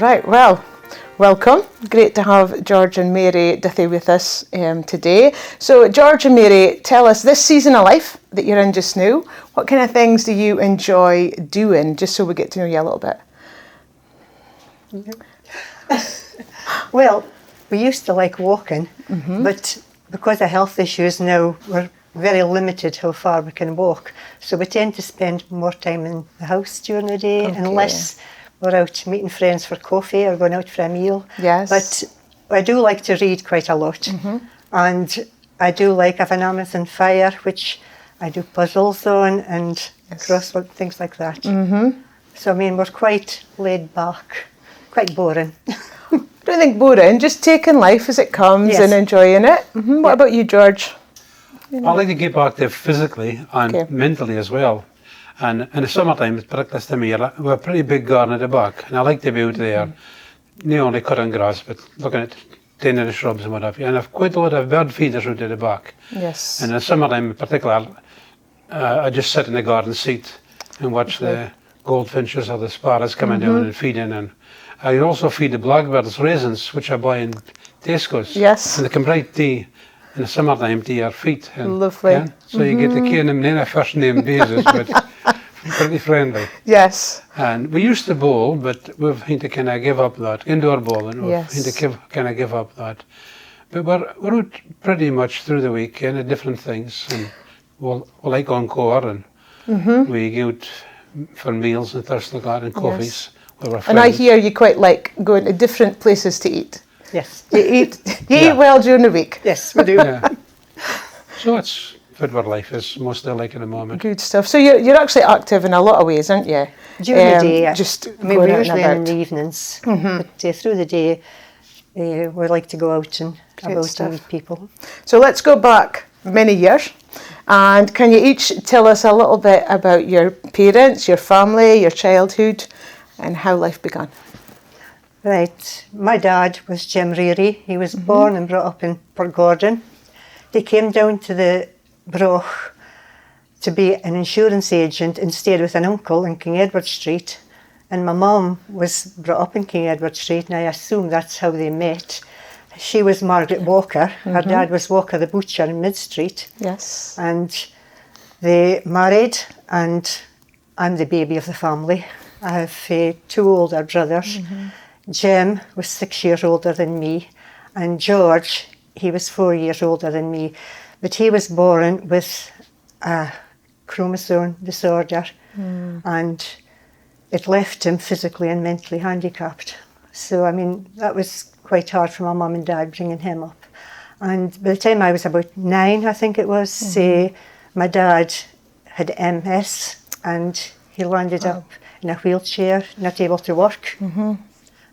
Right, well, welcome. Great to have George and Mary Duthie with us today. So George and Mary, tell us, this season of life that you're in just now, what kind of things do you enjoy doing, just so we get to know you a little bit? Well, we used to like walking, but because of health issues now, we're very limited how far we can walk. So we tend to spend more time in the house during the day, unless we're out meeting friends for coffee or going out for a meal. Yes. But I do like to read quite a lot. And I do like, I have an Amazon Fire, which I do puzzles on and crossword, things like that. So, I mean, we're quite laid back, quite boring. I don't think boring, just taking life as it comes and enjoying it. What about you, George? I like to get back there physically and mentally as well. And in the summertime, it's particularly this time of year, we have a pretty big garden at the back, and I like to be out there, not only cutting grass, but looking at tending the shrubs and what have you. And I've quite a lot of bird feeders out at the back. Yes. And in the summertime in particular, I just sit in the garden seat and watch the goldfinches or the sparrows coming down and feeding. And I also feed the blackbirds raisins, which I buy in Tesco's. Yes. And they come right to in the summertime to your feet. And, lovely. Yeah, so you get to cane them in a first name basis, but pretty friendly. Yes. And we used to bowl, but we've had to kind of give up that. Indoor bowling, we've had to kind of give up that. But we're out pretty much through the week and different things. And we'll like Encore, and we go out for meals and things like that, and coffees with our friends. And I hear you quite like going to different places to eat. Yes. You eat well during the week. Yes, we do. Yeah. So it's what life is mostly like at the moment. Good stuff. So you're actually active in a lot of ways, aren't you? During the day, just I mean, going we're out and usually in about. the evenings, but through the day, we like to go out and meet people. So let's go back many years, and can you each tell us a little bit about your parents, your family, your childhood, and how life began? Right, my dad was Jim Reary. He was born and brought up in Port Gordon. He came down to the Broch to be an insurance agent and stayed with an uncle in King Edward Street. And my mum was brought up in King Edward Street, and I assume that's how they met. She was Margaret Walker. Her dad was Walker the butcher in Mid Street. Yes. And they married, and I'm the baby of the family. I have two older brothers. Jim was 6 years older than me, and George, he was 4 years older than me. But he was born with a chromosome disorder, and it left him physically and mentally handicapped. So, I mean, that was quite hard for my mum and dad bringing him up. And by the time I was about 9, I think it was, my dad had MS, and he landed up in a wheelchair, not able to work.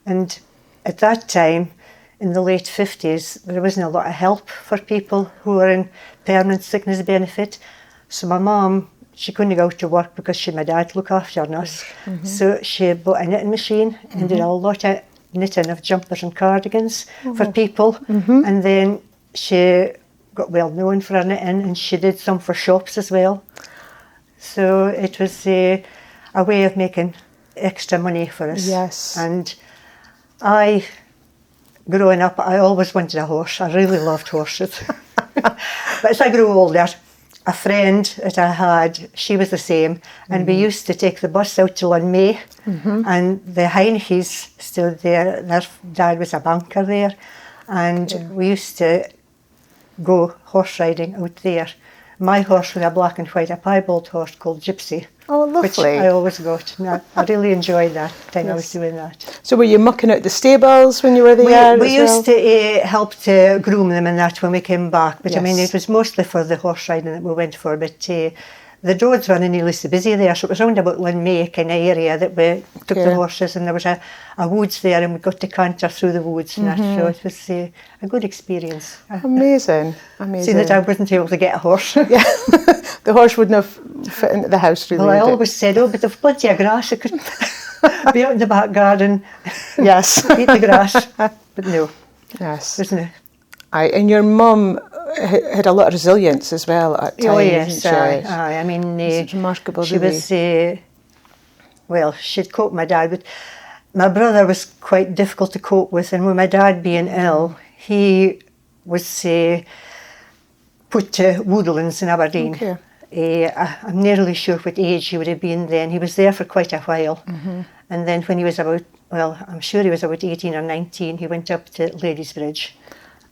And at that time, in the late 50s, there wasn't a lot of help for people who were in permanent sickness benefit. So my mum, she couldn't go to work because she had my dad to look after us. So she bought a knitting machine and did a lot of knitting of jumpers and cardigans for people. And then she got well known for her knitting, and she did some for shops as well. So it was a way of making extra money for us. Yes. And growing up, I always wanted a horse. I really loved horses. But as I grew older, a friend that I had, she was the same, and we used to take the bus out to Lunmay, and the Heineches stood there. Their dad was a banker there, and we used to go horse riding out there. My horse was a black and white, a piebald horse called Gypsy. Oh, lovely. Which I always got. And I really enjoyed that time I was doing that. So were you mucking out the stables when you were there? We used to help to groom them and that when we came back. But I mean, it was mostly for the horse riding that we went for. But the roads weren't nearly so busy there. So it was around about Lunmay kind of area that we took the horses. And there was a woods there, and we got to canter through the woods and that. So it was a good experience. Amazing. Seeing that I wasn't able to get a horse. The horse wouldn't have fit into the house really. Well, I always said, but there's plenty of grass. I could be out in the back garden. Yes. Eat the grass. But no. Yes. Isn't it? And your mum had a lot of resilience as well at times. Oh yes, didn't she? I mean, it's remarkable. She was, well, she'd cope with my dad, but my brother was quite difficult to cope with, and with my dad being ill, he was put to Woodlands in Aberdeen. Okay. I'm not really sure what age he would have been then. He was there for quite a while. And then when he was about, well, I'm sure he was about 18 or 19, he went up to Ladysbridge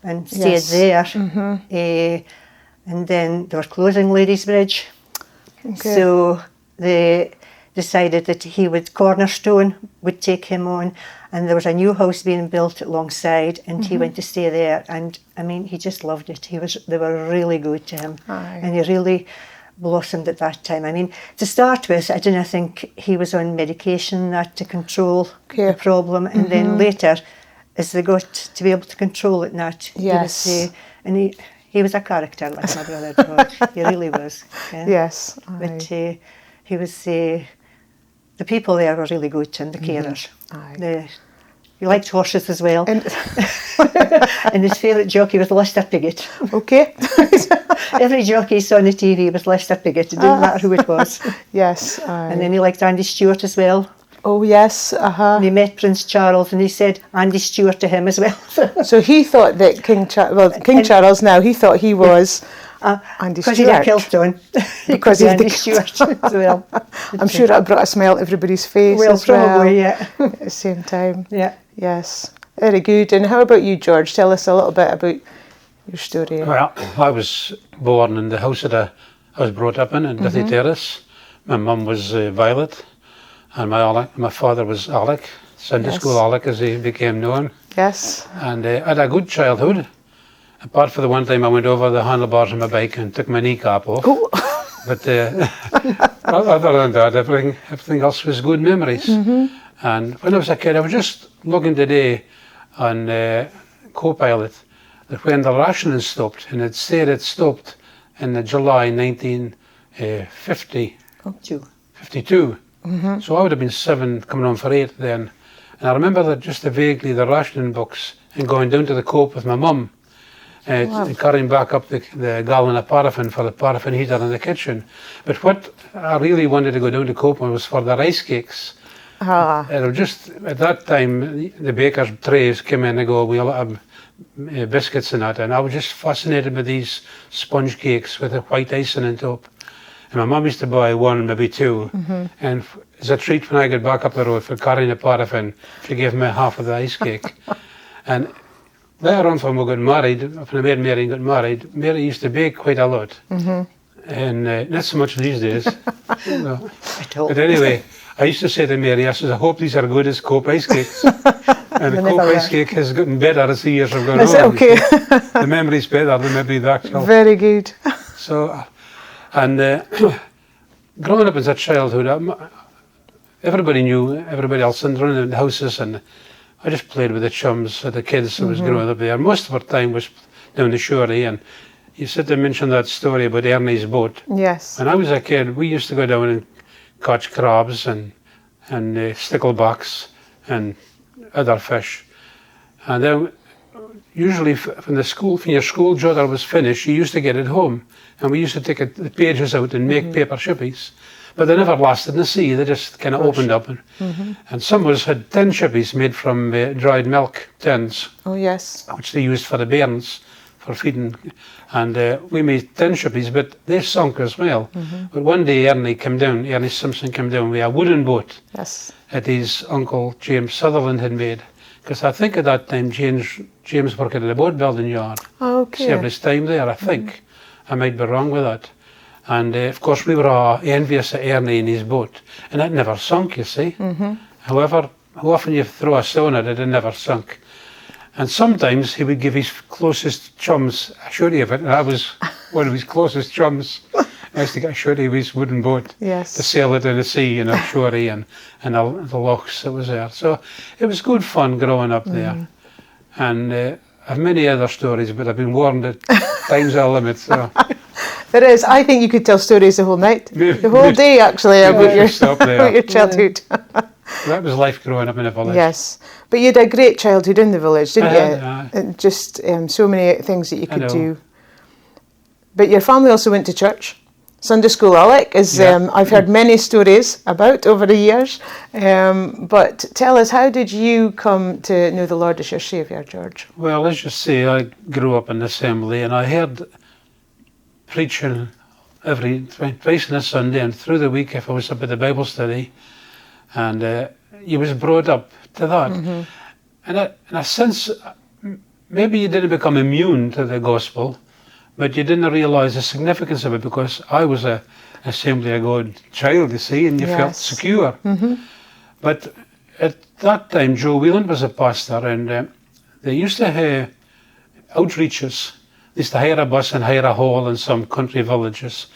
and stayed there. And then they were closing Ladysbridge. Okay. So they decided that he would, Cornerstone would take him on, and there was a new house being built alongside, and he went to stay there, and I mean, he just loved it. They were really good to him. Aye. And he really blossomed at that time. I mean, to start with, I didn't think he was on medication that to control the problem, and then later, as they got to be able to control it, that Yes. he was, and he was a character, like my brother George. He really was. Yeah. Yes. But he was, the people there were really good, and the carers. Aye. He liked horses as well. And And his favourite jockey was Lester Piggott. okay. Every jockey he saw on the TV was Lester Piggott. It didn't matter who it was. Yes. Aye. And then he liked Andy Stewart as well. Oh yes. And he met Prince Charles, and he said Andy Stewart to him as well. So he thought that King Charles now, he thought he was Andy Because he had a Stewart. kilt on. Because he he's Andy the Stewart as well. I'm sure that brought a smile to everybody's face Well, as well. probably, yeah. At the same time. Yeah. Yes. Very good. And how about you, George? Tell us a little bit about your story. Well, I was born in the house that I was brought up in Duthy Terrace. My mum was Violet, and my father was Alec, Sunday School Alec as he became known. Yes. And I had a good childhood, apart from the one time I went over the handlebars of my bike and took my kneecap off. Oh. But other than that, everything else was good memories. And when I was a kid, I was just looking today on Copilot that when the rationing stopped, and it said it stopped in July 1950. 52. So I would have been 7, coming on for 8 then. And I remember that just vaguely the rationing books and going down to the Coop with my mum and carrying back up the gallon of paraffin for the paraffin heater in the kitchen. But what I really wanted to go down to Coop was for the rice cakes. It was just, at that time, the baker's trays came in and go, we'll have biscuits and that. And I was just fascinated with these sponge cakes with the white icing on top. And my mum used to buy 1, maybe 2. And as a treat when I got back up the road for carrying the paraffin, she gave me half of the ice cake. And later on when we got married, when I made Mary and got married, Mary used to bake quite a lot. And not so much these days. No. But anyway, I used to say to Mary, I said, I hope these are good as Cope ice cakes. And the Cope ice cake has gotten better as the years have gone on. Is it okay? The memory's better than maybe the actual. Very good. So, and growing up as a childhood, everybody knew everybody else and running in the houses, and I just played with the chums, the kids that was growing up there. Most of our time was down the shore, and you said to mention that story about Ernie's boat. Yes. When I was a kid, we used to go down and catch crabs and sticklebacks and other fish. And then usually when your school job was finished, you used to get it home. And we used to take the pages out and make paper shippies. But they never lasted in the sea, they just kind of opened up. And some of us had tin shippies made from dried milk tins. Oh yes. Which they used for the bairns, for feeding. And we made tin shippies, but they sunk as well. But one day Ernie Simpson came down with a wooden boat that his uncle James Sutherland had made. Because I think at that time James worked at the boat building yard. Okay. Served his time there, I think. I might be wrong with that. And of course we were all envious of Ernie and his boat. And it never sunk, you see. However, how often you throw a stone at it, it never sunk. And sometimes he would give his closest chums a shorty of it, and I was one of his closest chums. I used to get a shorty of his wooden boat to sail it in the sea, a shorty and the lochs that was there. So it was good fun growing up there. And I have many other stories, but I've been warned that time's our limit. So. There is. I think you could tell stories the whole night, the whole day actually, about your childhood. That was life growing up in the village. Yes, but you had a great childhood in the village, didn't you? And just so many things that you could do. But your family also went to church, Sunday school, Alec, is I've heard many stories about over the years. But tell us, how did you come to know the Lord as your Saviour, George? Well, as you say, I grew up in the assembly, and I heard preaching twice on a Sunday, and through the week if I was up at the Bible study, and you was brought up to that. And I sense maybe you didn't become immune to the gospel, but you didn't realise the significance of it, because I was a Assembly of God child, you see, and you felt secure. But at that time, Joe Whelan was a pastor, and they used to have outreaches. They used to hire a bus and hire a hall in some country villages.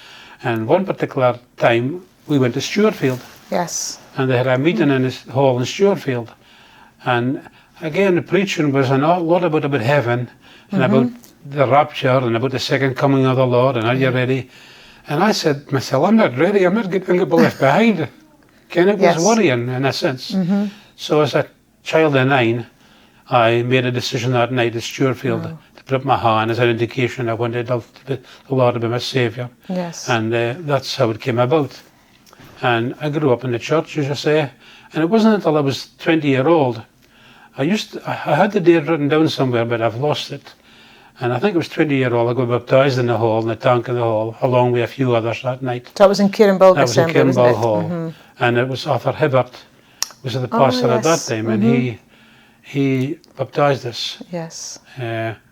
And one particular time, we went to Stewartfield. Yes. And they had a meeting in this hall in Stewartfield. And again, the preaching was a lot about heaven, and about the rapture, and about the second coming of the Lord, and are you ready? And I said to myself, I'm not ready, I'm not going to be left behind. And it was worrying in a sense. So as a child of 9, I made a decision that night at Stewartfield to put up my hand as an indication I wanted the Lord to be my Saviour. Yes. And that's how it came about. And I grew up in the church, as you say, and it wasn't until I was 20-year-old. I had the date written down somewhere, but I've lost it. And I think it was 20-year-old, I got baptised in the hall, in the tank in the hall, along with a few others that night. So that was in Kieranbulg Assembly, That was in Kieranbulg wasn't it? Hall. And it was Arthur Hibbert, was the pastor at that time, and he baptised us. Yes.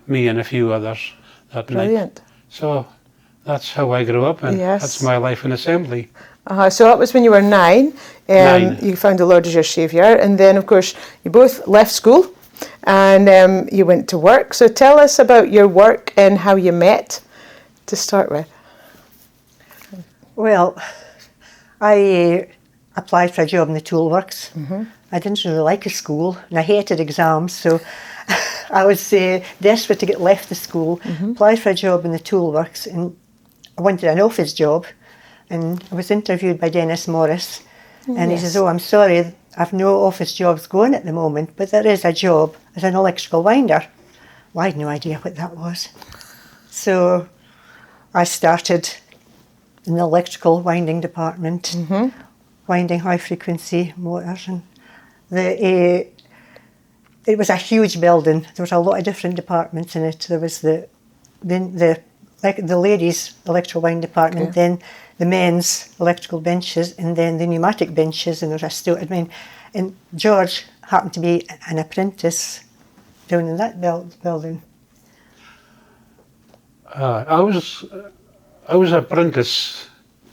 Me and a few others that Brilliant. night. So that's how I grew up, and that's my life in Assembly. So that was when you were 9. 9. You found the Lord as your Saviour, and then of course you both left school and you went to work. So tell us about your work and how you met to start with. Well, I applied for a job in the toolworks. I didn't really like the school, and I hated exams, so I was desperate to get left the school. Applied for a job in the toolworks, and I wanted an office job. And I was interviewed by Dennis Morris, and he says, "Oh, I'm sorry, I've no office jobs going at the moment, but there is a job as an electrical winder." Well, I had no idea what that was. So I started in the electrical winding department, winding high-frequency motors. And it was a huge building. There was a lot of different departments in it. There was the ladies' electrical winding department, then the men's electrical benches, and then the pneumatic benches, and there was and George happened to be an apprentice down in that building. I was an apprentice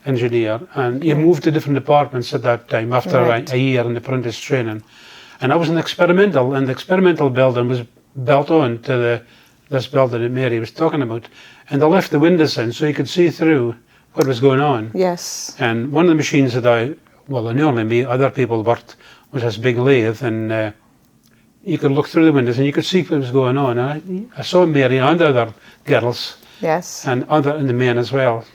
engineer, and you moved to different departments at that time after a year in apprentice training. And I was in experimental, and the experimental building was built on to this building that Mary was talking about. And they left the windows in so you could see through what was going on. Yes. And one of the machines that not only me, other people worked, was this big lathe, and you could look through the windows and you could see what was going on. And I saw Mary and other girls, and the men as well.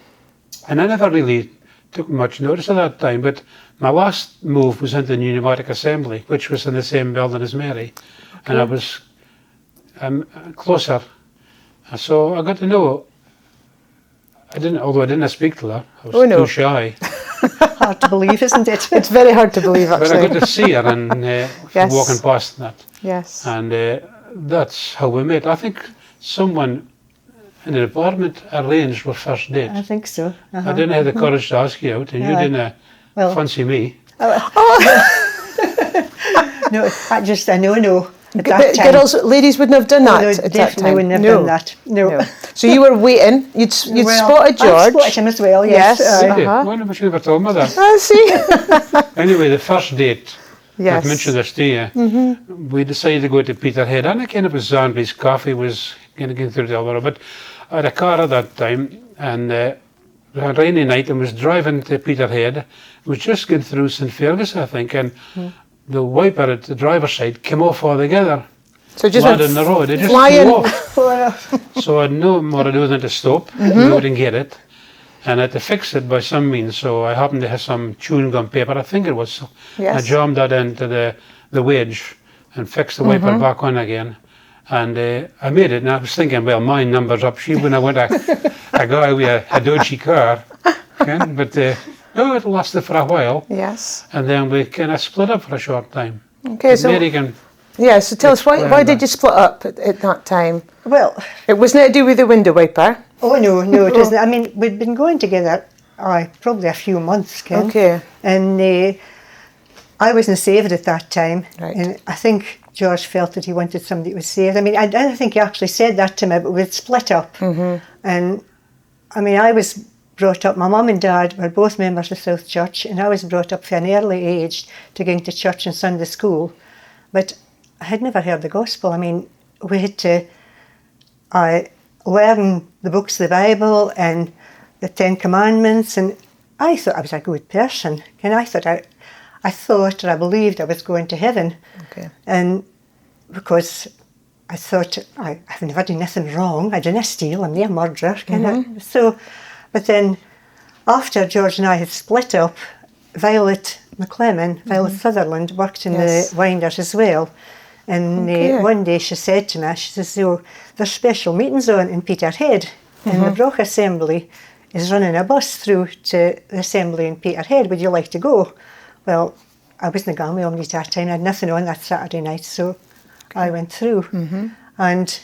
And I never really took much notice at that time, but my last move was into the pneumatic assembly, which was in the same building as Mary. And I was closer. So I got to know. Although I didn't speak to her, I was too shy. Hard to believe, isn't it? It's very hard to believe, actually. But I got to see her and walking past that. Yes. And that's how we met. I think someone in the department arranged our first date. I think so. I didn't have the courage to ask you out, and you didn't fancy me. No, just a no. At that time. Girls, ladies wouldn't have done that No, at that definitely time. wouldn't have done that. No. So you were waiting. You'd spotted George. I spotted him as well. Yes. Why never should have told me that? I see. Anyway, the first date. Yes. I've mentioned this to you. We decided to go to Peterhead, and again it was Zandley's coffee was getting through the other. But I had a car at that time, and it was a rainy night, and was driving to Peterhead. It was just getting through St Fergus, I think, and the wiper at the driver's side came off altogether. So just landed in the road. It just flying. flew off. So I had no more to do than to stop, go and get it. And I had to fix it by some means, so I happened to have some chewing gum paper, I think it was. Yes. I jammed that into the wedge and fixed the wiper back on again. And I made it, and I was thinking, well, my number's up. She, when I went a guy with a dodgy car, But no, it lasted for a while. Yes. And then we kind of split up for a short time. Okay, so Mary can yeah, so tell us why explain did that. you split up at that time? Well, It wasn't to do with the window wiper. oh no, it isn't. I mean, we'd been going together, probably a few months, Ken. Okay. And I wasn't saved at that time. Right. And I think George felt that he wanted somebody who was saved. I mean, I don't think he actually said that to me, but we'd split up. And I mean, I was brought up, my mum and dad were both members of South Church, and I was brought up from an early age to going to church and Sunday school. But I had never heard the gospel. I mean, we had to learn the books of the Bible and the Ten Commandments, and I thought I was a good person. And I thought I believed I was going to heaven. Okay. And because I thought, I've never done nothing wrong. I didn't steal, I'm not a murderer. So, but then after George and I had split up, Violet Sutherland worked in Yes. the Winders as well. And Okay. one day she said to me, she says, "Oh, there's special meetings on in Peterhead, and the Broch Assembly is running a bus through to the assembly in Peterhead. Would you like to go?" Well, I wasn't going with Omni that time. I had nothing on that Saturday night, so I went through. And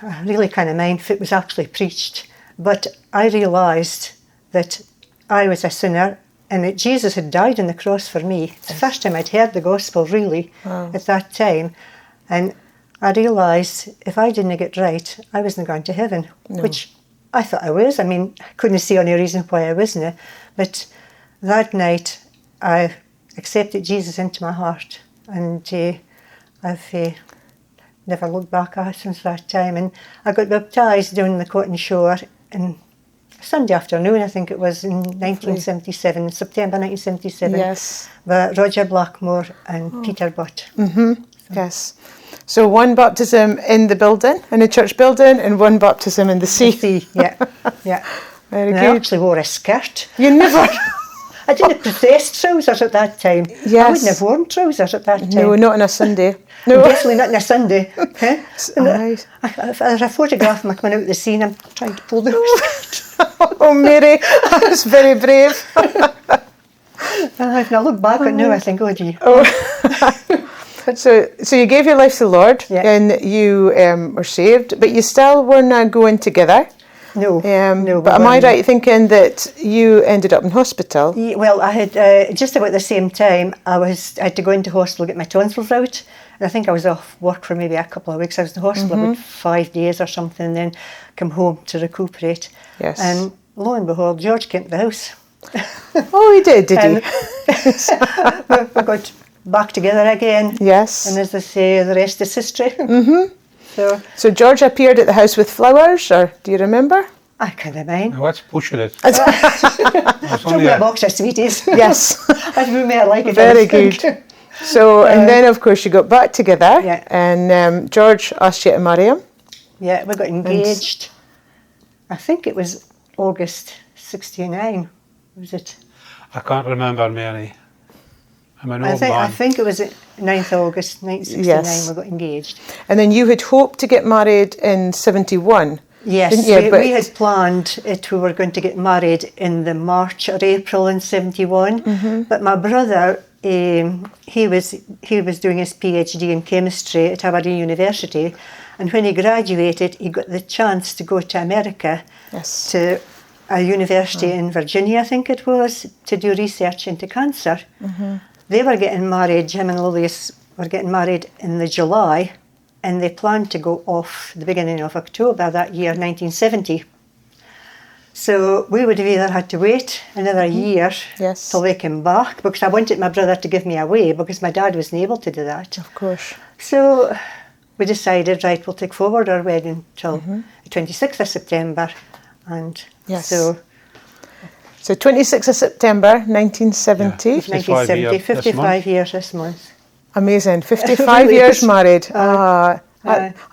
I really kind of mind if it was actually preached, but I realised that I was a sinner and that Jesus had died on the cross for me. It's the first time I'd heard the gospel, really, at that time. And I realised if I didn't get right, I wasn't going to heaven, which I thought I was. I mean, I couldn't see any reason why I wasn't. But that night, I accepted Jesus into my heart, and I've never looked back at it since that time. And I got baptised down the Cotton Shore in Sunday afternoon, I think it was, in 1977, September 1977. Yes. By Roger Blackmore and Peter Butt. Yes. So one baptism in the building, in the church building, and one baptism in the sea. Yeah, yeah. Very And good. I actually wore a skirt. You never. I didn't possess trousers at that time. I Yes. wouldn't have worn trousers at that time. No, not on a Sunday. No. Definitely not on a Sunday. Eh? Aye. There's a photograph of me coming out of the sea and I'm trying to pull the Oh, Mary, that's very brave. If I look back on it now, I think, oh gee. So you gave your life to the Lord, Yeah. and you were saved, but you still weren't going together. No, no. But am I right thinking that you ended up in hospital? Well, I had just about the same time. I had to go into hospital to get my tonsils out, and I think I was off work for maybe a couple of weeks. I was in hospital about 5 days or something, and then come home to recuperate. Yes. And lo and behold, George came to the house. Oh, he did he? And we got back together again. Yes. And as they say, the rest is history. So George appeared at the house with flowers, or do you remember? I can't mind. Now, what's pushing it? Yes. It's only Probably a box of sweeties. Yes. That's the way I like it. Very good. So, and then of course you got back together, Yeah. and George asked you to marry him. Yeah, we got engaged. I think it was August 69, was it? I can't remember, Mary. I'm an old I man. think it was 9th August 1969 Yes. we got engaged. And then you had hoped to get married in 71. Yes, Didn't you? But- we had planned it. We were going to get married in the March or April in 71. But my brother, he was doing his PhD in chemistry at Aberdeen University, and when he graduated, he got the chance to go to America, Yes. to a university in Virginia, I think it was, to do research into cancer. They were getting married. Jim and Lilius were getting married in the July, and they planned to go off the beginning of October that year, 1970. So we would have either had to wait another year Yes. till they came back, because I wanted my brother to give me away, because my dad wasn't able to do that. Of course. So we decided, right, we'll take forward our wedding till the 26th of September. And Yes. so So 26th of September 1970. Yeah. 55 years 55 years this month. Amazing. 55 Really years is. married.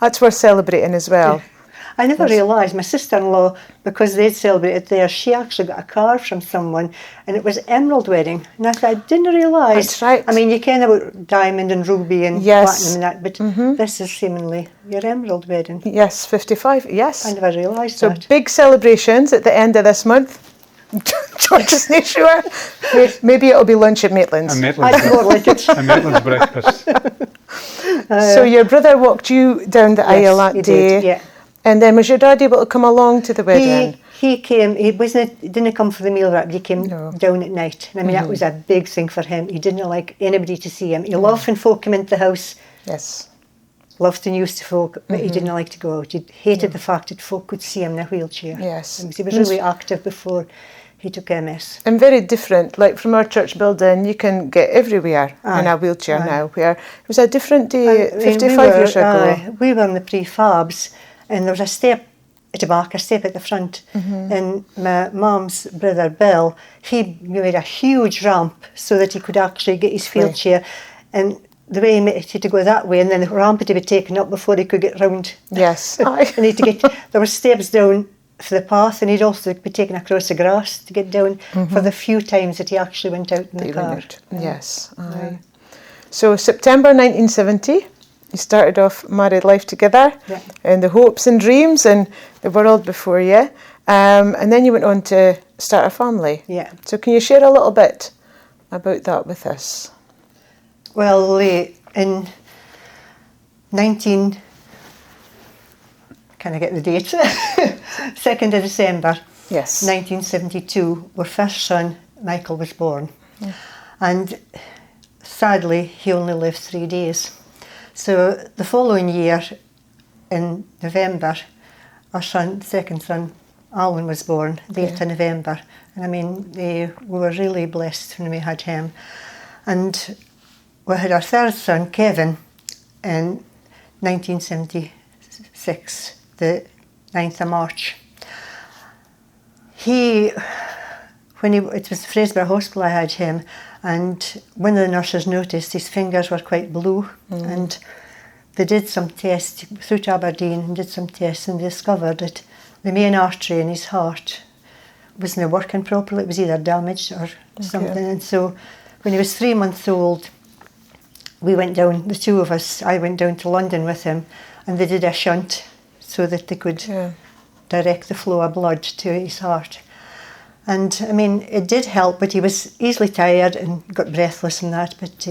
That's worth celebrating as well. I never realised, my sister-in-law, because they'd celebrated there, she actually got a card from someone, and it was emerald wedding. And I thought, I didn't realise. That's right. I mean, you ken about diamond and ruby and Yes. platinum and that, but this is seemingly your emerald wedding. Yes, 55. Yes. I never realised So that. big celebrations at the end of this month. George isn't sure. Maybe it'll be lunch at Maitland's. A Maitland's, I'd more like it. a Maitland's breakfast. So your brother walked you down the aisle that he day. did, yeah. And then was your dad able to come along to the wedding? He came, he didn't come for the meal wrap, he came No. down at night. And I mean, that was a big thing for him. He didn't like anybody to see him. He loved when folk came into the house, Yes. loved the news to folk, but he didn't like to go out. He hated the fact that folk could see him in a wheelchair. Yes. He was really active before he took MS. And very different, like from our church building, you can get everywhere in a wheelchair aye. now, where it was a different day I mean, 55 years ago. we were in the prefabs, and there was a step at the back, a step at the front, and my mum's brother Bill, he made a huge ramp so that he could actually get his wheelchair, and the way he had to go that way, and then the ramp had to be taken up before he could get round. Yes. And he had to get, there were steps down for the path, and he'd also be taken across the grass to get down for the few times that he actually went out in the car. Yes. Aye. So September 1970, you started off married life together, Yeah. and the hopes and dreams and the world before you. And then you went on to start a family. Yeah. So can you share a little bit about that with us? Well, in 19... Can I get the date? 2nd of December, Yes. 1972, our first son, Michael, was born. And sadly, he only lived 3 days. So the following year, in November, our second son, Alan, was born, the 8th of November. And I mean, we were really blessed when we had him. And we had our third son, Kevin, in 1976, the 9th of March. It was Fraserburgh Hospital I had him, and one of the nurses noticed his fingers were quite blue, and they did some tests through to Aberdeen and did some tests, and they discovered that the main artery in his heart wasn't working properly. It was either damaged or something. And so when he was 3 months old, we went down, the two of us, I went down to London with him, and they did a shunt so that they could direct the flow of blood to his heart. And I mean, it did help, but he was easily tired and got breathless and that. But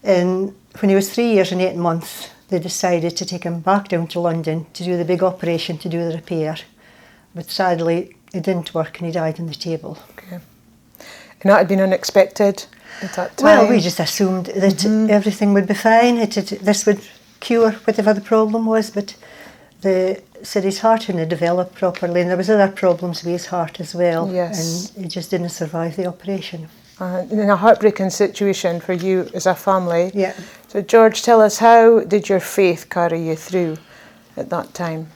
when he was 3 years and 8 months, they decided to take him back down to London to do the big operation, to do the repair. But sadly, it didn't work, and he died on the table. Okay. And that had been unexpected at that time? Well, we just assumed that everything would be fine. This would cure whatever the problem was, but they said his heart hadn't developed properly, and there was other problems with his heart as well. Yes. And he just didn't survive the operation. In a heartbreaking situation for you as a family. Yeah. So George, tell us, how did your faith carry you through at that time?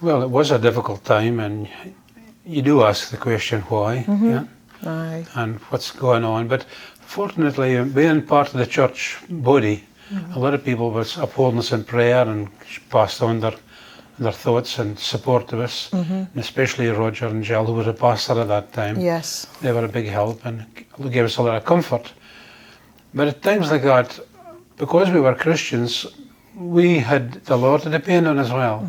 Well, it was a difficult time, and you do ask the question why, Aye. and what's going on. But fortunately, being part of the church body, a lot of people was upholding us in prayer and passed on their thoughts and support to us, and especially Roger and Jill, who was a pastor at that time. Yes. They were a big help and gave us a lot of comfort. But at times like that, because we were Christians, we had the Lord to depend on as well,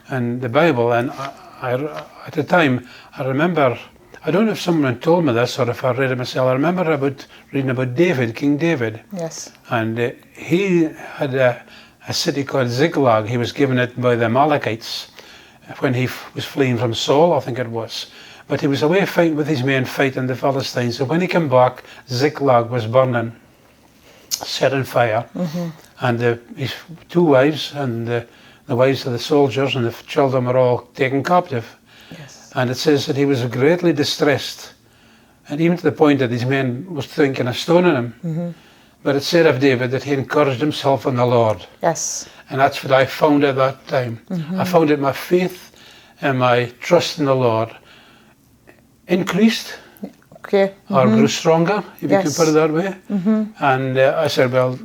and the Bible. And I, at the time, I remember, I don't know if someone told me this or if I read it myself, I remember reading about David, King David. Yes. And he had a city called Ziklag. He was given it by the Amalekites when he was fleeing from Saul, I think it was. But he was away fighting with his men, fighting the Philistines. So when he came back, Ziklag was burning, set on fire. And his 2 wives and the wives of the soldiers and the children were all taken captive. Yes. And it says that he was greatly distressed, and even to the point that his men was thinking of stoning him. But it said of David that he encouraged himself in the Lord. Yes. And that's what I found at that time. I found that my faith and my trust in the Lord increased, Okay. or grew stronger, if you can put it that way. And I said, well,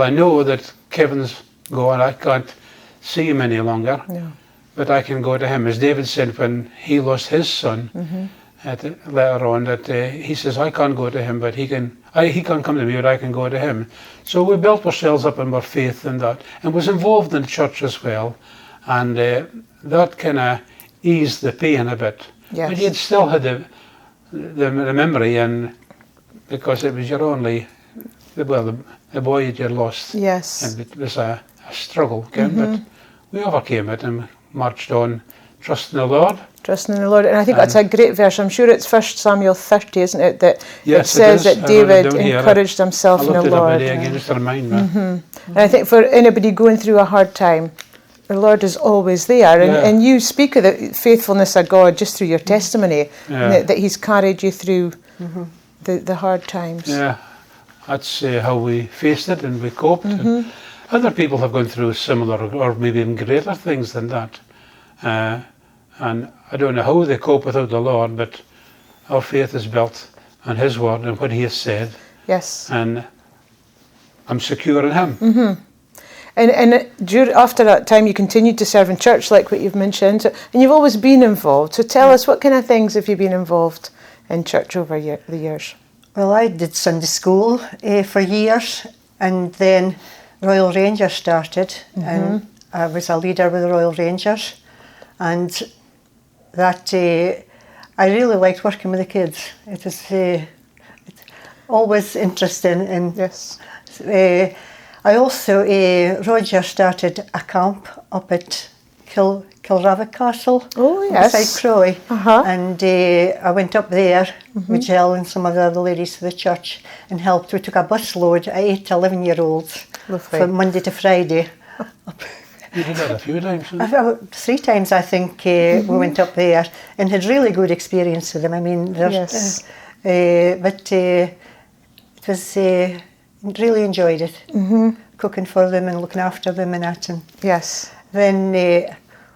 I know that Kevin's gone. I can't see him any longer, but I can go to him. As David said when he lost his son, later on, that he says, I can't go to him, but he can't come to me, but I can go to him. So we built ourselves up in our faith in that, and was involved in the church as well, and that kind of eased the pain a bit. Yes. But you'd still had the memory, and because it was your only, well, the boy that you lost. Yes. And it was a struggle, again, but we overcame it and marched on, trusting the Lord. Trusting in the Lord. And I think that's a great verse. I'm sure it's 1 Samuel 30, isn't it? That Yes, it says it is. that David encouraged himself in the I looked Lord. it up again just to remind me. And I think for anybody going through a hard time, the Lord is always there. And you speak of the faithfulness of God just through your testimony, that He's carried you through the hard times. Yeah, that's how we faced it and we coped. And other people have gone through similar or maybe even greater things than that. And I don't know how they cope without the Lord, but our faith is built on His word and what He has said. Yes. And I'm secure in Him. And after that time, you continued to serve in church, like what you've mentioned, and you've always been involved. So tell us, what kind of things have you been involved in church over the years? Well, I did Sunday school for years, and then Royal Rangers started, and I was a leader with the Royal Rangers, and that I really liked working with the kids. It was always interesting, and Yes. I also, Roger started a camp up at Kilravick Castle, beside Croy, and I went up there with Jill and some of the other ladies of the church and helped. We took a bus load of 8 to 11-year-olds from Monday to Friday. You did that a few times, didn't you? 3 times, I think, we went up there and had really good experience with them. I mean, Yes. but it was, really enjoyed it, cooking for them and looking after them and that. And Yes. then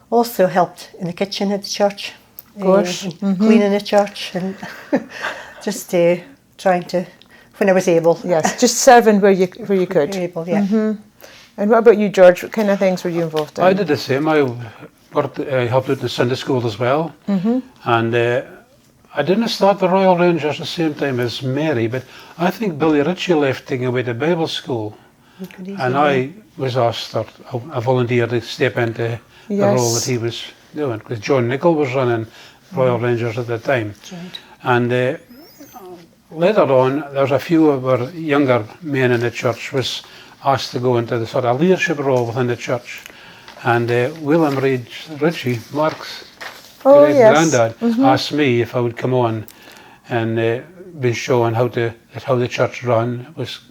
also helped in the kitchen at the church, Of course. cleaning the church and just trying to, when I was able. Yes, just serving where you could. Able, yeah. And what about you, George? What kind of things were you involved in? I did the same. I helped out in the Sunday school as well. And I didn't start the Royal Rangers at the same time as Mary, but I think Billy Ritchie left taking away to Bible school. And I was asked, or I volunteered to step into the role that he was doing, because John Nichol was running Royal Rangers at the time. Right. And later on, there's a few of our younger men in the church was asked to go into the sort of leadership role within the church. And William Reid Ritchie, Mark's great-granddad, asked me if I would come on and be shown how the church run was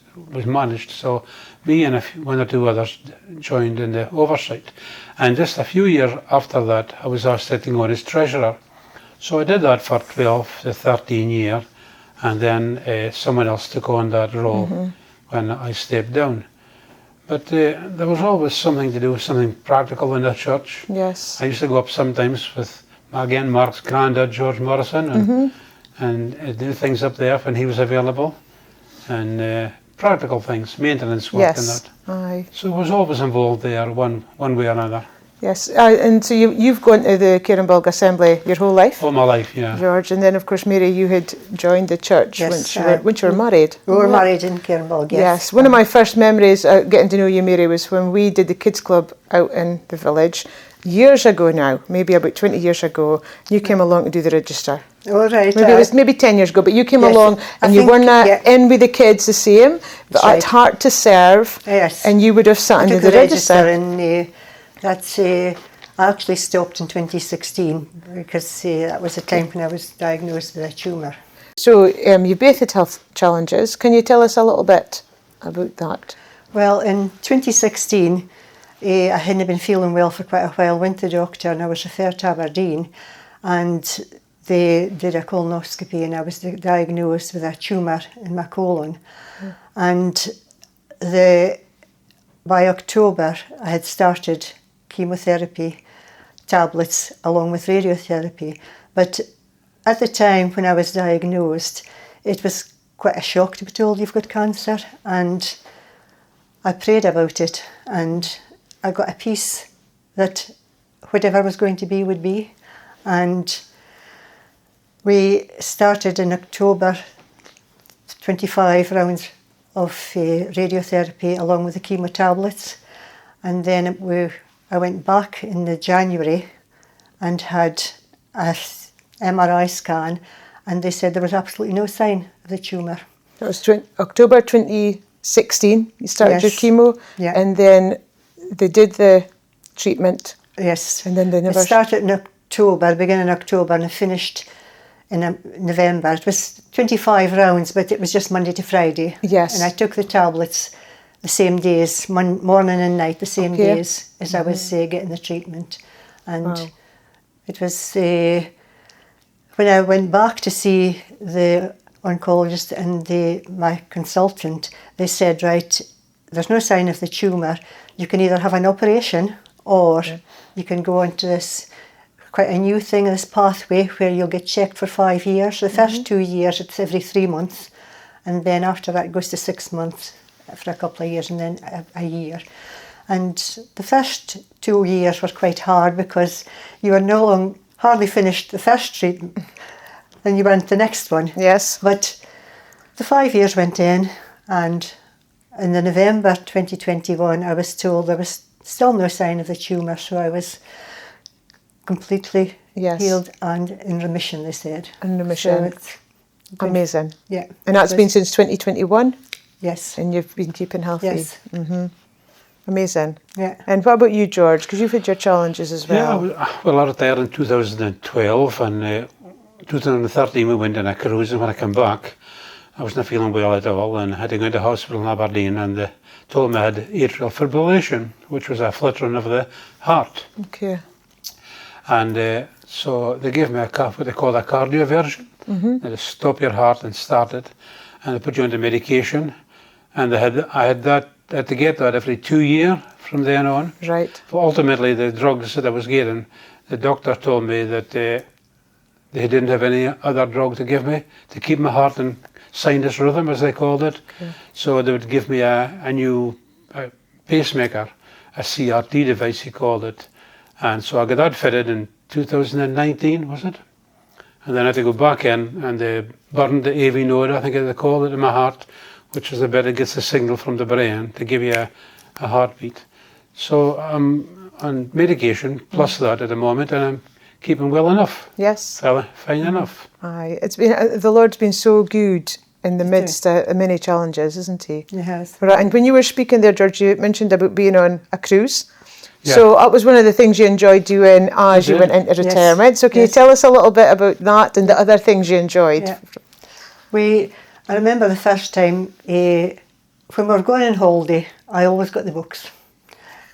managed. So me and one or two others joined in the oversight. And just a few years after that, I was asked to take on as treasurer. So I did that for 12 to 13 years, and then someone else took on that role when I stepped down. But there was always something to do, something practical in the church. Yes. I used to go up sometimes with, again, Mark's granddad, George Morrison, and do things up there when he was available. And practical things, maintenance work and that. Aye. So I was always involved there, one way or another. Yes. And so you've gone to the Cairnbulg Assembly your whole life? All my life, yeah. George, and then of course Mary, you had joined the church Yes, once you were married. We were married in Cairnbulg, yes. Yes, one of my first memories getting to know you, Mary, was when we did the kids club out in the village years ago now, maybe about 20 years ago. You came along to do the register. Oh, right. Maybe it was 10 years ago, but you came Yes, along I and you think, weren't yeah. in with the kids the same, but That's at right. heart to serve, Yes. and you would have sat I in took the the register, register. and that's I actually stopped in 2016 because that was the time when I was diagnosed with a tumour. So you've both had health challenges. Can you tell us a little bit about that? Well, in 2016, I hadn't been feeling well for quite a while. Went to the doctor and I was referred to Aberdeen, and they did a colonoscopy and I was diagnosed with a tumour in my colon. And by October, I had started chemotherapy tablets along with radiotherapy. But at the time when I was diagnosed, it was quite a shock to be told you've got cancer. And I prayed about it and I got a peace that whatever was going to be would be. And we started in October 25 rounds of radiotherapy along with the chemo tablets. And then I went back in the January and had a MRI scan, and they said there was absolutely no sign of the tumour. That was October 2016. You started your Yes. chemo, Yeah. and then they did the treatment, Yes. and then they never. It started in October, beginning of October, and it finished in November. It was 25 rounds, but it was just Monday to Friday. Yes. And I took the tablets the same days, morning and night, the same Okay. days as I was getting the treatment. And Wow. it was when I went back to see the oncologist and my consultant, they said, right, there's no sign of the tumour. You can either have an operation or you can go into this quite a new thing, this pathway where you'll get checked for 5 years. The first 2 years, it's every 3 months. And then after that, it goes to 6 months for a couple of years, and then a year. And the first 2 years were quite hard because you were hardly finished the first treatment, and you went the next one. Yes. But the 5 years went in, and in the November 2021, I was told there was still no sign of the tumour, so I was completely healed and in remission, they said. In remission. So it's good. Amazing. Yeah. And that's been since 2021, Yes. and you've been keeping healthy. Yes. Amazing. Yeah. And what about you, George? Because you've had your challenges as well. Well, I retired in 2012, and 2013 we went on a cruise, and when I came back, I wasn't feeling well at all, and I had to go into hospital in Aberdeen, and they told me I had atrial fibrillation, which was a fluttering of the heart. Okay. And so they gave me what they call a cardioversion. They just stop your heart and start it, and they put you on the medication. And I had to get that every 2 years from then on. Right. But ultimately, the drugs that I was getting, the doctor told me that they didn't have any other drug to give me to keep my heart in sinus rhythm, as they called it. Okay. So they would give me a new pacemaker, a CRT device, he called it. And so I got that fitted in 2019, was it? And then I had to go back in, and they burned the AV node, I think they call it, in my heart, which is the bit that gets the signal from the brain to give you a heartbeat. So I'm on medication plus that at the moment, and I'm keeping well enough. Yes. Fine enough. Aye. It's been the Lord's been so good in the midst of many challenges, isn't He? Yes. Right. And when you were speaking there, George, you mentioned about being on a cruise. Yeah. So that was one of the things you enjoyed doing as you went into retirement. So can you tell us a little bit about that and the other things you enjoyed? Yeah. I remember the first time when we were going on holiday, I always got the books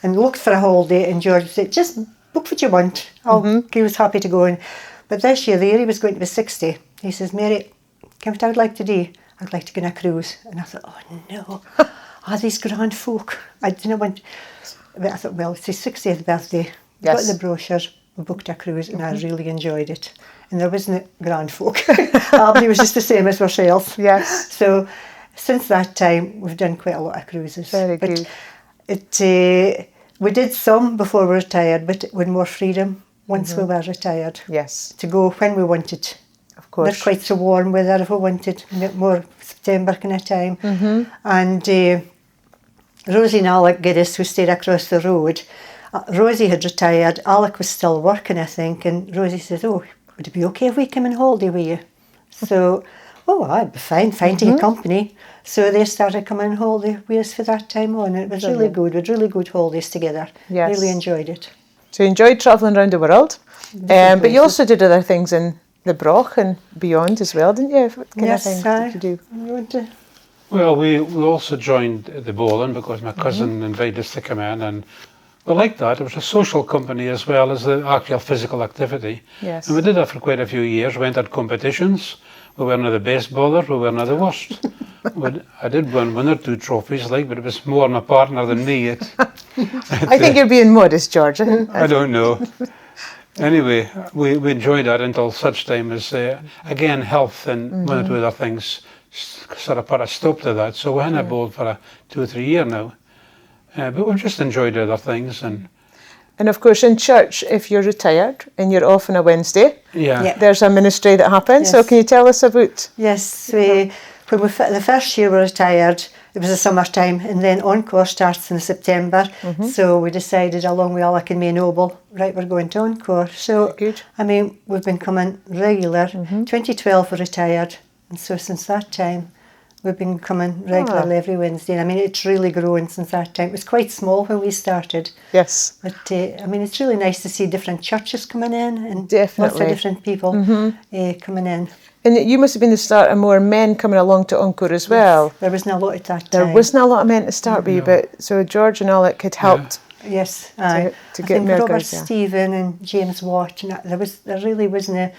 and looked for a holiday, and George said, just book what you want. He was happy to go in. But this year, the year he was going to be 60, he says, Mary, come what I would like to do? I'd like to go on a cruise. And I thought, oh no, these grand folk. I didn't want, but I thought, well, it's his 60th birthday. Yes. Got the brochures, we booked a cruise, and I really enjoyed it. And there wasn't grand folk. Albany was just the same as ourselves. Yes. So since that time, we've done quite a lot of cruises. Very good. We did some before we retired, but with more freedom once we were retired. Yes. To go when we wanted. Of course. Not quite so warm weather if we wanted, more September kind of time. And Rosie and Alec Giddis, who stayed across the road, Rosie had retired, Alec was still working, I think, and Rosie says, oh, would it be okay if we came on holiday with you? So, I'd be fine to get company. So they started coming on holiday with us for that time on. It was really good. We had really good holidays together. Yes. Really enjoyed it. So you enjoyed travelling around the world, but you also did other things in the Broch and beyond as well, didn't you? What kind of things did you do? Well, we also joined the bowling because my cousin invited us to come in, and we liked that. It was a social company as well as the actual physical activity. Yes. And we did that for quite a few years. Went at competitions. We weren't the best bowler, we weren't the worst. I did win 1 or 2 trophies, but it was more my partner than me. I think you're being modest, George. I don't know. Anyway, we enjoyed that until such time as, again, health and 1 or 2 other things sort of put a stop to that. So we haven't bowled for 2 or 3 years now. But we've just enjoyed other things. And of course, in church, if you're retired and you're off on a Wednesday, there's a ministry that happens. Yes. So can you tell us about? Yes, when the first year we retired, it was the summertime, and then Encore starts in September. So we decided, along with Alec and Noble, right, we're going to Encore. So, Good. I mean, we've been coming regular. 2012 we retired, and so since that time, we've been coming regularly every Wednesday. I mean, it's really grown since that time. It was quite small when we started. Yes. But, I mean, it's really nice to see different churches coming in and Definitely. lots of different people coming in. And you must have been the start of more men coming along to Encore as well. Yes, there wasn't a lot at that There time. wasn't a lot of men to start with, but so George and Alec had helped. Yes, aye. To I get think more Robert guys, yeah. Stephen and James Watt, and there really wasn't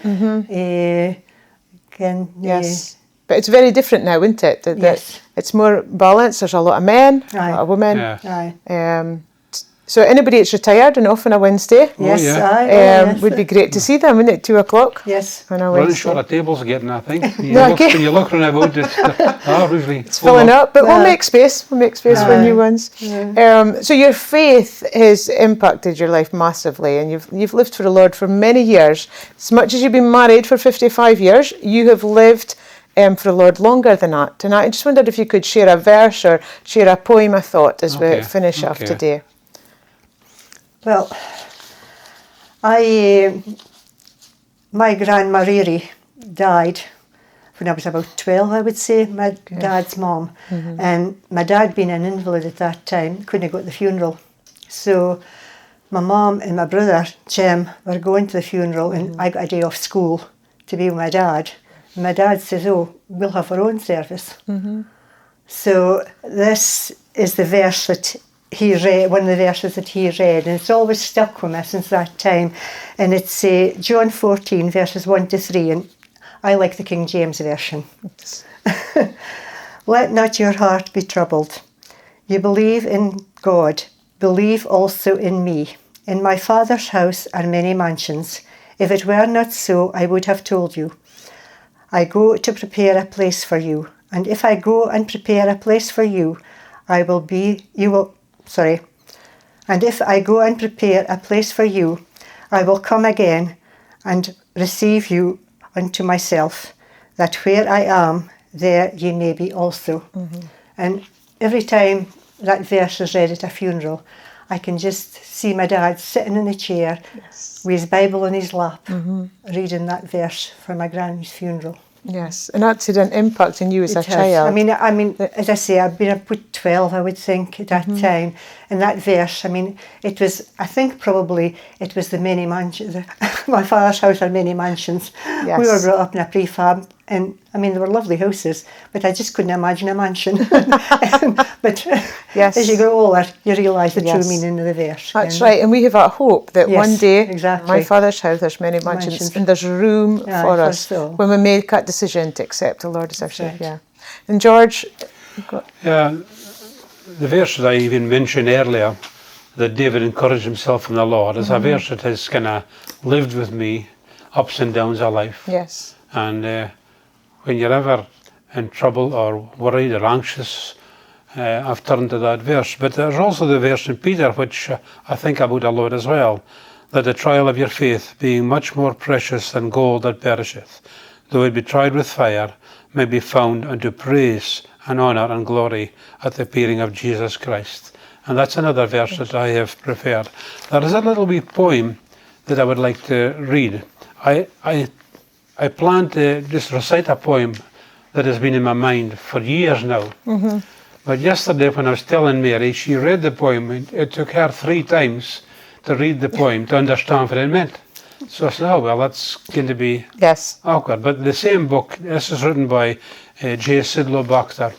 Yes. But it's very different now, isn't it? Yes. It's more balanced. There's a lot of men, a Aye. lot of women. Yeah. aye. So anybody that's retired and off on a Wednesday, Yes, yeah. aye. Oh, yes. would be great to see them, wouldn't it? 2 o'clock Yes. on a Running Wednesday. short of tables again, I think. No, okay. When you look around about, it's usually It's filling up, but we'll Yeah. make space. We'll make space for new ones. So your faith has impacted your life massively, and you've lived for the Lord for many years. As much as you've been married for 55 years, you have lived for the Lord longer than that. And I just wondered if you could share a verse or share a poem, I thought, as we finish off today. Well, my grandma Riri died when I was about 12, I would say, my dad's mum. And my dad, being an invalid at that time, couldn't go to the funeral. So my mum and my brother, Jim, were going to the funeral, and I got a day off school to be with my dad. And my dad says, oh, we'll have our own service. So this is the verse that he read, one of the verses that he read, and it's always stuck with me since that time. And it's John 14, verses 1 to 3, and I like the King James Version. Let not your heart be troubled. You believe in God, believe also in me. In my Father's house are many mansions. If it were not so, I would have told you. I go to prepare a place for you. And if I go and prepare a place for you, and if I go and prepare a place for you, I will come again and receive you unto myself, that where I am, there ye may be also. And every time that verse is read at a funeral, I can just see my dad sitting in a chair with his Bible on his lap, reading that verse for my granny's funeral. Yes, and that's had an impact on you as a It has. child. I mean, as I say, I've been about 12, I would think, at that time. And that verse, I mean, it was, I think probably it was the many mansions. My father's house had many mansions. Yes. We were brought up in a prefab, and I mean, they were lovely houses, but I just couldn't imagine a mansion. But Yes. as you grow older, you realise the Yes. true meaning of the verse. That's right, and we have that hope that Yes, one day, exactly. my father's house, there's many mansions, and there's room Aye, for for us so. when we make that decision to accept the Lord as our Saviour. right. And George, you've got Yeah, the verse that I even mentioned earlier, that David encouraged himself in the Lord, is a verse that has kind of lived with me, ups and downs of life. yes, And when you're ever in trouble or worried or anxious, I've turned to that verse. But there's also the verse in Peter, which I think about a lot as well, that the trial of your faith, being much more precious than gold that perisheth, though it be tried with fire, may be found unto praise and honour and glory at the appearing of Jesus Christ. And that's another verse that I have prepared. There is a little wee poem that I would like to read. I plan to just recite a poem that has been in my mind for years now. But yesterday when I was telling Mary, she read the poem. It took her 3 times to read the poem to understand what it meant. So I said, oh well, that's going to be yes, awkward. But the same book, this is written by J. Sidlow Bachter,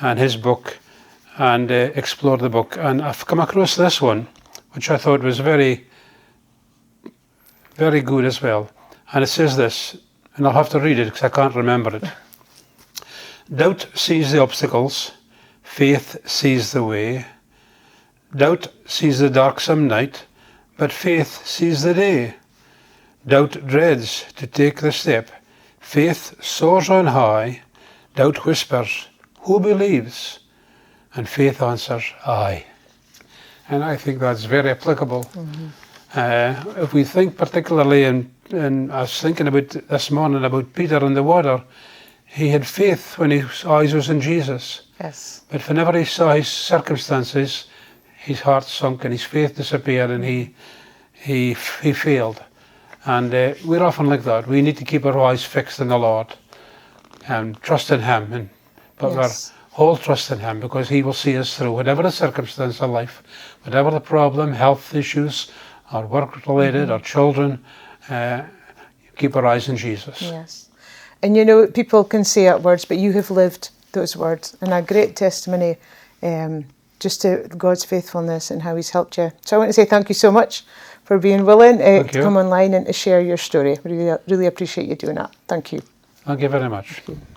and his book, and explored the book. And I've come across this one, which I thought was very, very good as well. And it says this, and I'll have to read it because I can't remember it. Doubt sees the obstacles, faith sees the way. Doubt sees the darksome night, but faith sees the day. Doubt dreads to take the step, faith soars on high. Doubt whispers, who believes? And faith answers, I. And I think that's very applicable. If we think particularly, and I was thinking about this morning about Peter in the water, he had faith when his eyes was in Jesus. Yes. But whenever he saw his circumstances, his heart sunk and his faith disappeared, and he failed. And we're often like that. We need to keep our eyes fixed on the Lord and trust in Him, and put our whole trust in Him, because He will see us through whatever the circumstance of life, whatever the problem, health issues, or work-related, or children. Keep our eyes on Jesus. Yes. And you know, people can say it words, but you have lived those words, and a great testimony just to God's faithfulness and how He's helped you. So I want to say thank you so much for being willing to come online and to share your story. We really appreciate you doing that. Thank you. Thank you very much. Thank you.